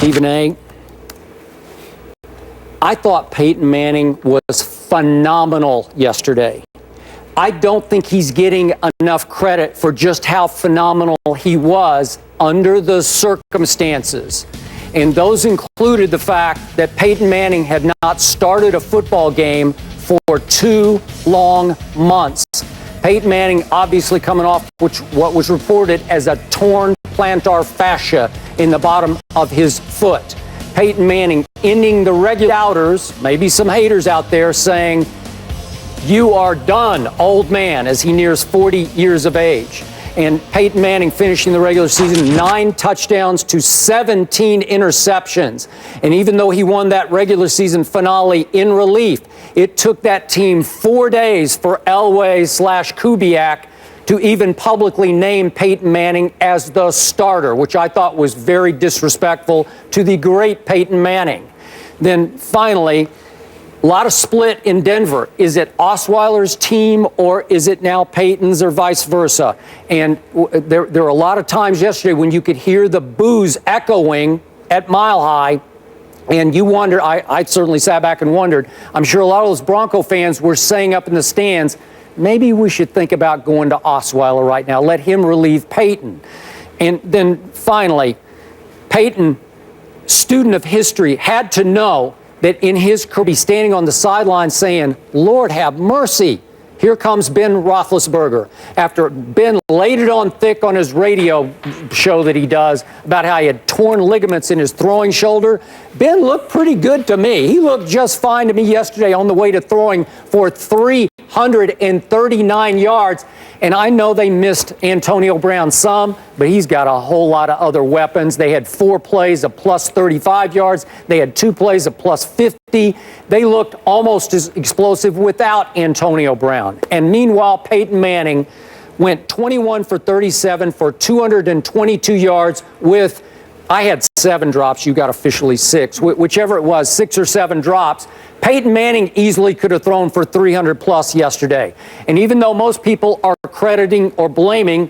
Stephen A., I thought Peyton Manning was phenomenal yesterday. I don't think he's getting enough credit for just how phenomenal he was under the circumstances. And those included the fact that Peyton Manning had not started a football game for 2 long months. Peyton Manning obviously coming off what was reported as a torn plantar fascia in the bottom of his foot. Peyton Manning ending the regular doubters, maybe some haters out there saying, "You are done, old man," as he nears 40 years of age. And Peyton Manning finishing the regular season 9 touchdowns to 17 interceptions. And even though he won that regular season finale in relief, it took that team 4 days for Elway/Kubiak to even publicly name Peyton Manning as the starter, which I thought was very disrespectful to the great Peyton Manning. Then finally, a lot of split in Denver. Is it Osweiler's team or is it now Peyton's or vice versa? And there were a lot of times yesterday when you could hear the boos echoing at Mile High. And you wonder, I certainly sat back and wondered, I'm sure a lot of those Bronco fans were saying up in the stands, maybe we should think about going to Osweiler right now. Let him relieve Peyton. And then finally, Peyton, student of history, had to know that in his career, he's standing on the sideline saying, "Lord have mercy. Here comes Ben Roethlisberger." After Ben laid it on thick on his radio show that he does about how he had torn ligaments in his throwing shoulder, Ben looked pretty good to me. He looked just fine to me yesterday on the way to throwing for 339 yards. And I know they missed Antonio Brown some, but he's got a whole lot of other weapons. They had 4 plays of plus 35 yards. They had 2 plays of plus 50. They looked almost as explosive without Antonio Brown. And meanwhile, Peyton Manning went 21 for 37 for 222 yards with, I had 7 drops. You got officially 6. Whichever it was, 6 or 7 drops. Peyton Manning easily could have thrown for 300 plus yesterday. And even though most people are crediting or blaming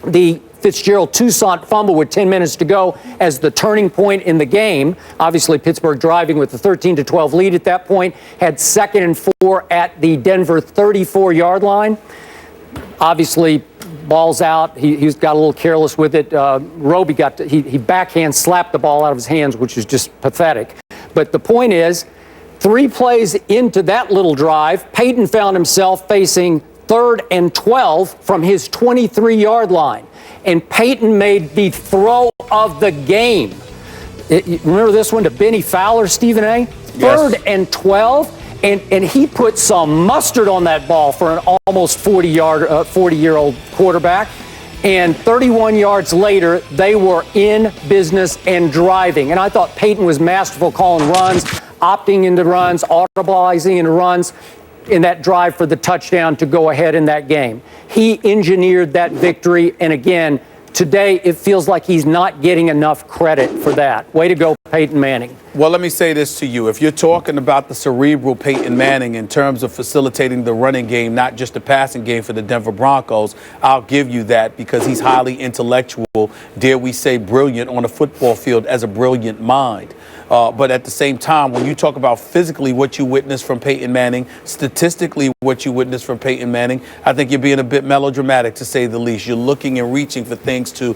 the Fitzgerald-Toussaint fumble with 10 minutes to go as the turning point in the game, obviously Pittsburgh driving with the 13-12 lead at that point, had 2nd and 4 at the Denver 34-yard line. Obviously, ball's out. He's got a little careless with it. Roby he backhand slapped the ball out of his hands, which is just pathetic. But the point is, 3 plays into that little drive, Peyton found himself facing 3rd and 12 from his 23-yard line. And Peyton made the throw of the game. Remember this one to Benny Fowler, Stephen A? Yes. 3rd and 12. And he put some mustard on that ball for an almost 40-year-old quarterback. And 31 yards later, they were in business and driving. And I thought Peyton was masterful calling runs, opting into runs, audibilizing into runs in that drive for the touchdown to go ahead in that game. He engineered that victory. And again, today it feels like he's not getting enough credit for that. Way to go, Peyton Manning. Well, let me say this to you. If you're talking about the cerebral Peyton Manning in terms of facilitating the running game, not just the passing game for the Denver Broncos, I'll give you that because he's highly intellectual, dare we say brilliant on the football field as a brilliant mind. But at the same time, when you talk about physically what you witnessed from Peyton Manning, statistically what you witnessed from Peyton Manning, I think you're being a bit melodramatic, to say the least. You're looking and reaching for things to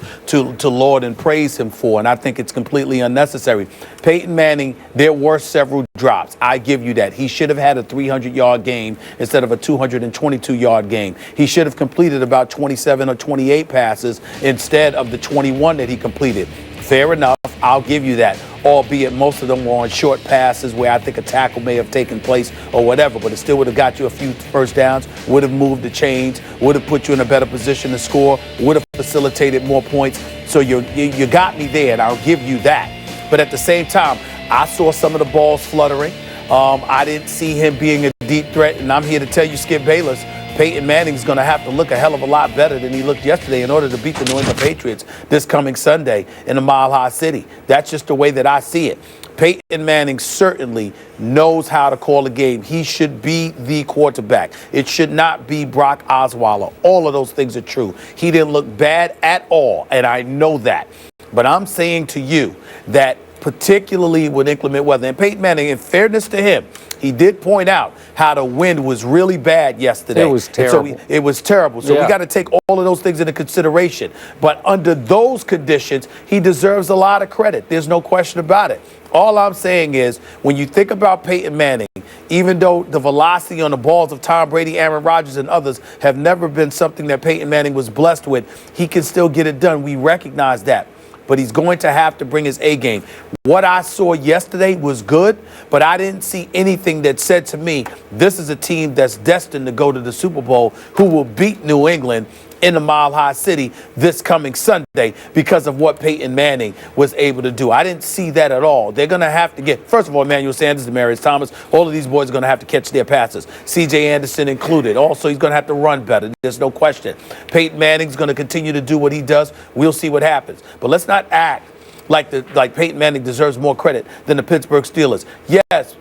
laud and praise him for, and I think it's completely unnecessary. Peyton Manning, there were several drops. I give you that. He should have had a 300-yard game instead of a 222-yard game. He should have completed about 27 or 28 passes instead of the 21 that he completed. Fair enough. I'll give you that, albeit most of them were on short passes where I think a tackle may have taken place or whatever, but it still would have got you a few first downs, would have moved the chains, would have put you in a better position to score, would have facilitated more points. So you got me there, and I'll give you that. But at the same time, I saw some of the balls fluttering. I didn't see him being a deep threat, and I'm here to tell you, Skip Bayless, Peyton Manning's going to have to look a hell of a lot better than he looked yesterday in order to beat the New England Patriots this coming Sunday in the Mile High City. That's just the way that I see it. Peyton Manning certainly knows how to call a game. He should be the quarterback. It should not be Brock Osweiler. All of those things are true. He didn't look bad at all, and I know that. But I'm saying to you that particularly with inclement weather. And Peyton Manning, in fairness to him, he did point out how the wind was really bad yesterday. It was terrible. It was terrible. So we got to take all of those things into consideration. But under those conditions, he deserves a lot of credit. There's no question about it. All I'm saying is, when you think about Peyton Manning, even though the velocity on the balls of Tom Brady, Aaron Rodgers, and others have never been something that Peyton Manning was blessed with, he can still get it done. We recognize that. But he's going to have to bring his A game. What I saw yesterday was good, but I didn't see anything that said to me, this is a team that's destined to go to the Super Bowl, who will beat New England in the Mile High City this coming Sunday because of what Peyton Manning was able to do. I didn't see that at all. They're going to have to get, first of all, Emmanuel Sanders, Demaryius Thomas, all of these boys are going to have to catch their passes, C.J. Anderson included. Also, he's going to have to run better. There's no question. Peyton Manning's going to continue to do what he does. We'll see what happens. But let's not act like Peyton Manning deserves more credit than the Pittsburgh Steelers. Yes,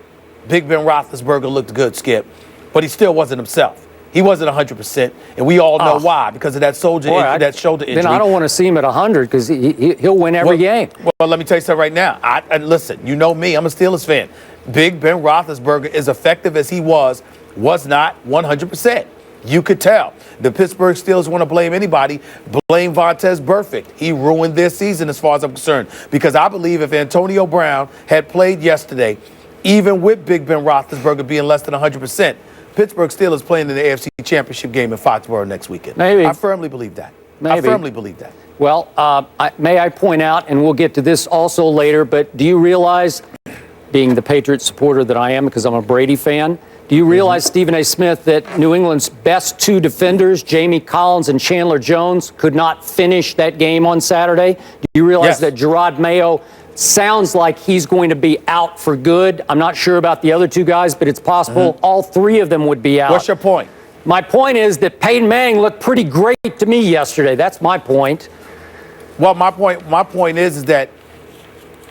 Big Ben Roethlisberger looked good, Skip, but he still wasn't himself. He wasn't 100%, and we all know why, because of that shoulder injury. Then I don't want to see him at 100 because he'll win every game. Well, let me tell you something right now. Listen, you know me. I'm a Steelers fan. Big Ben Roethlisberger, as effective as he was not 100%. You could tell. The Pittsburgh Steelers want to blame anybody. Blame Vontaze Burfict. He ruined their season as far as I'm concerned, because I believe if Antonio Brown had played yesterday, even with Big Ben Roethlisberger being less than 100%, Pittsburgh Steelers playing in the AFC Championship game in Foxborough next weekend. Maybe. I firmly believe that. Maybe. I firmly believe that. Well, may I point out, and we'll get to this also later, but do you realize, being the Patriots supporter that I am because I'm a Brady fan, do you realize, Stephen A. Smith, that New England's best two defenders, Jamie Collins and Chandler Jones, could not finish that game on Saturday? Do you realize that Gerard Mayo sounds like he's going to be out for good? I'm not sure about the other two guys, but it's possible all three of them would be out. What's your point? My point is that Peyton Manning looked pretty great to me yesterday. That's my point. Well, my point is that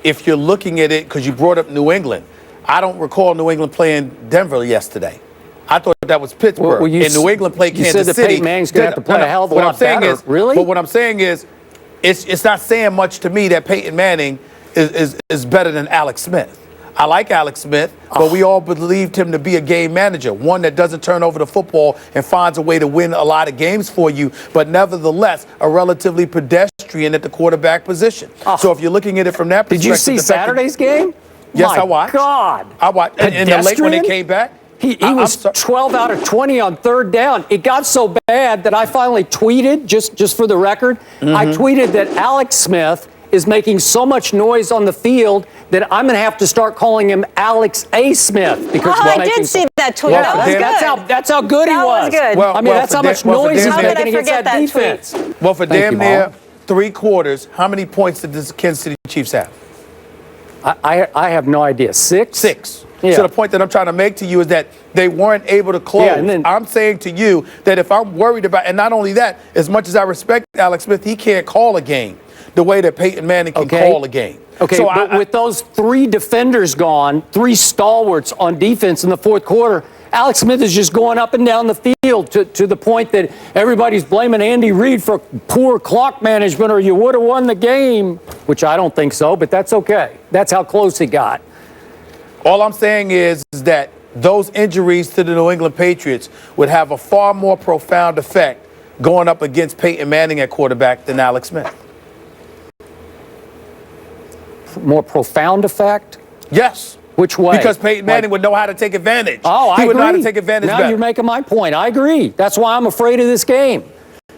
if you're looking at it, because you brought up New England, I don't recall New England playing Denver yesterday. I thought that was Pittsburgh. Well, and New England played Kansas City. You said that Peyton Manning's going to have to play a hell of a lot better. Really? But what I'm saying is, it's not saying much to me that Peyton Manning is better than Alex Smith. I like Alex Smith, but we all believed him to be a game manager, one that doesn't turn over the football and finds a way to win a lot of games for you, but nevertheless a relatively pedestrian at the quarterback position. So if you're looking at it from that perspective. Did you see Saturday's game? Yes, I watched. My God. I watched. And the late when they came back? He was 12 out of 20 on third down. It got so bad that I finally tweeted, just for the record, I tweeted that Alex Smith is making so much noise on the field that I'm going to have to start calling him Alex A. Smith. Because I did see that tweet. That was good. That's how good he was. Good. I mean, that's how much noise he's making against that defense. Well, for damn near 3 quarters, how many points did the Kansas City Chiefs have? I have no idea. 6? 6. Yeah. So the point that I'm trying to make to you is that they weren't able to close. Yeah, and then, I'm saying to you that if I'm worried about, and not only that, as much as I respect Alex Smith, he can't call a game the way that Peyton Manning can call a game. Okay, so but with those 3 defenders gone, 3 stalwarts on defense in the fourth quarter, Alex Smith is just going up and down the field to the point that everybody's blaming Andy Reid for poor clock management, or you would have won the game, which I don't think so, but that's okay. That's how close it got. All I'm saying is that those injuries to the New England Patriots would have a far more profound effect going up against Peyton Manning at quarterback than Alex Smith. More profound effect? Yes. Which way? Because Peyton Manning would know how to take advantage. Oh, I agree. He would know how to take advantage now better. You're making my point. I agree. That's why I'm afraid of this game.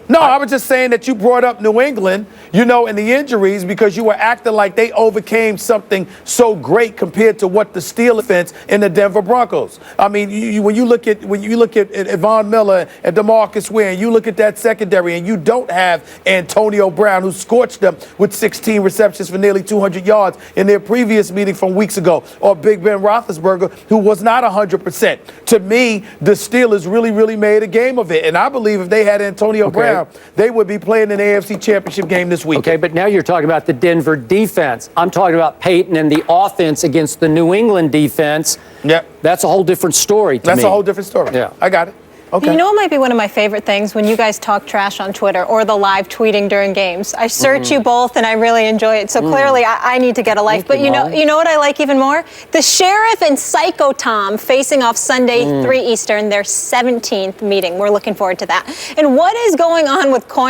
No, I was just saying that you brought up New England, and the injuries, because you were acting like they overcame something so great compared to what the Steelers defense in the Denver Broncos. I mean, when you look at Von Miller and DeMarcus Ware, and you look at that secondary, and you don't have Antonio Brown, who scorched them with 16 receptions for nearly 200 yards in their previous meeting from weeks ago, or Big Ben Roethlisberger, who was not 100%. To me, the Steelers really, really made a game of it, and I believe if they had Antonio Brown, they would be playing an AFC Championship game this week. Okay, but now you're talking about the Denver defense. I'm talking about Peyton and the offense against the New England defense. Yeah. That's a whole different story to me. That's a whole different story. Yeah. I got it. Okay. You know what might be one of my favorite things when you guys talk trash on Twitter or the live tweeting during games? I search you both and I really enjoy it. So clearly I need to get a life. But you know what I like even more? The Sheriff and Psycho Tom facing off Sunday 3 Eastern, their 17th meeting. We're looking forward to that. And what is going on with coin